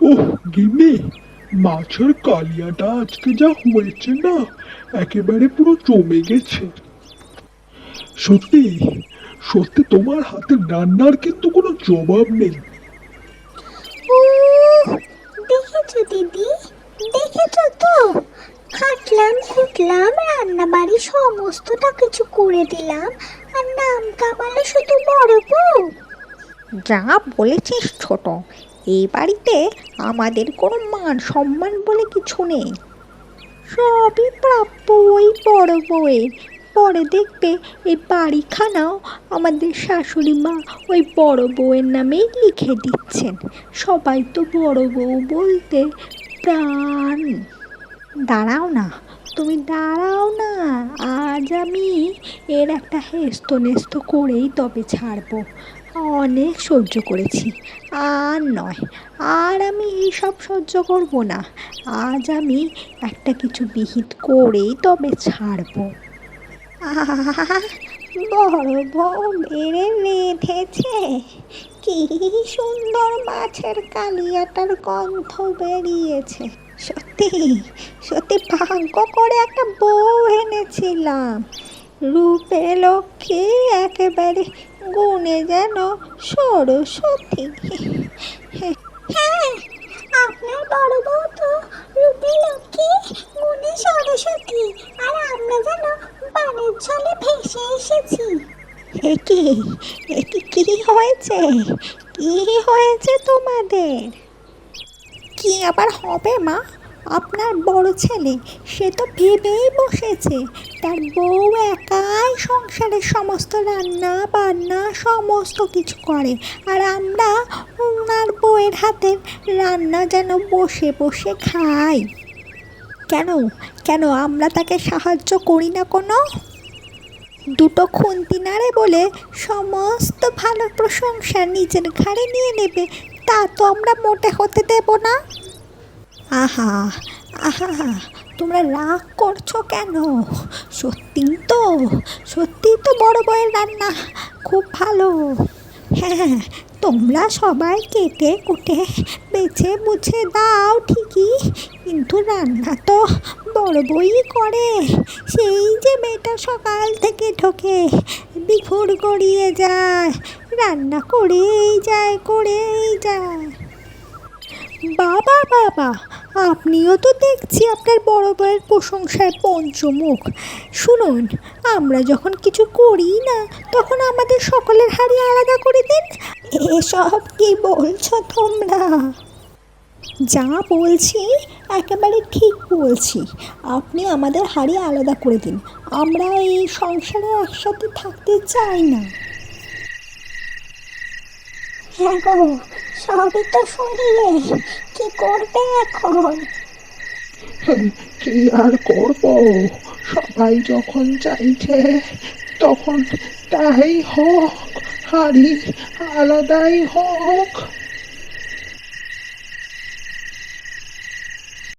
ওহ গিন্নি, মাছের কালিয়াটা আজকে যা হয়েছে না, একেবারে পুরো জমে গেছে। সত্যি, সত্যি তোমার হাতের রান্নার কিন্তু কোনো জবাব নেই। উহ, দেখেছো দিদি, দেখেছো তো? খাটলাম খুটলাম, রান্না বাড়ি সমস্তটা কিছু করে দিলাম, আর নাম কামালে শুধু বড় বউ। যা বলেছিস ছোট, এই বাড়িতে আমাদের কোনো মান সম্মান বলে কিছু নেই। সবই প্রাপ্য ওই বড় বউয়ের। পরে দেখবে এই বাড়িখানাও আমাদের শাশুড়ি মা ওই বড় বউয়ের নামেই লিখে দিচ্ছেন। সবাই তো বড় বউ বলতে প্রাণ। দাঁড়াও না, তুমি দাঁড়াও না, আজ আমি এর একটা হেস্ত নেস্ত করেই তবে ছাড়বো। অনেক সহ্য করেছি, আর নয়, আর আমি এইসব সহ্য করব না। আজ আমি একটা কিছু বিহিত করেই তবে ছাড়বো। আহা, বড় বউ মেরে রেঁধেছে, কি সুন্দর মাছের কালিয়াটার গন্ধ বেরিয়েছে। সত্যি সত্যি ভাগ্য করে একটা বউ এনেছিলাম। রূপে লক্ষ্মী একেবারে, গুণে যেন সরস্বতী। হ্যাঁ, আপনার বড় বউ তো রূপে লক্ষ্মী, গুণে সরস্বতী, আর আমরা যেন বানের জলে ভেসে এসেছি। একি একি কি হয়েছে, কি হয়েছে তোমাদের? কি আবার হবে মা? আপনার বড় ছেলে সে তো ভেবেই বসেছে তার বউ একাই সংসারের সমস্ত রান্না বান্না সমস্ত কিছু করে, আর আমরা ওনার বউয়ের হাতের রান্না যেন বসে বসে খাই। কেন কেন আমরা তাকে সাহায্য করি না কোনো? দুটো খুন্তি নাড়ে বলে সমস্ত ভালো প্রশংসা নিজের ঘাড়ে নিয়ে নেবে, তা তো আমরা মোটে হতে দেব না। আহা আহা, তোমরা রাগ করছো কেন? সত্যি তো, সত্যি তো বড় বউয়ের রান্না খুব ভালো। হ্যাঁ, তোমরা সবাই কেটে কুটে বেছে বুঝে দাও ঠিকই, কিন্তু রান্না তো বড় বউই করে। সেই যে মেয়েটা সকাল থেকে ঢোকে, দুপুর গড়িয়ে যায়, রান্না করেই যায় করেই যায়। বাবা বাবা, আপনিও তো দেখছি আপনার বড় বউয়ের প্রশংসায় পঞ্চমুখ। শুনুন, আমরা যখন কিছু করি না তখন আমাদের সকলের হাড়ি আলাদা করে দিন। এসব কি বলছো তোমরা? যা বলছি একেবারে ঠিক বলছি। আপনি আমাদের হাড়ি আলাদা করে দিন, আমরা এই সংসারে একসাথে থাকতে চাই না। হ্যাঁ গো, সবই তো শুনলে, কি করবে এখন? কি আর করব, সবাই যখন চাইছে তখন তাই হোক, হাড়ি আলাদাই হোক।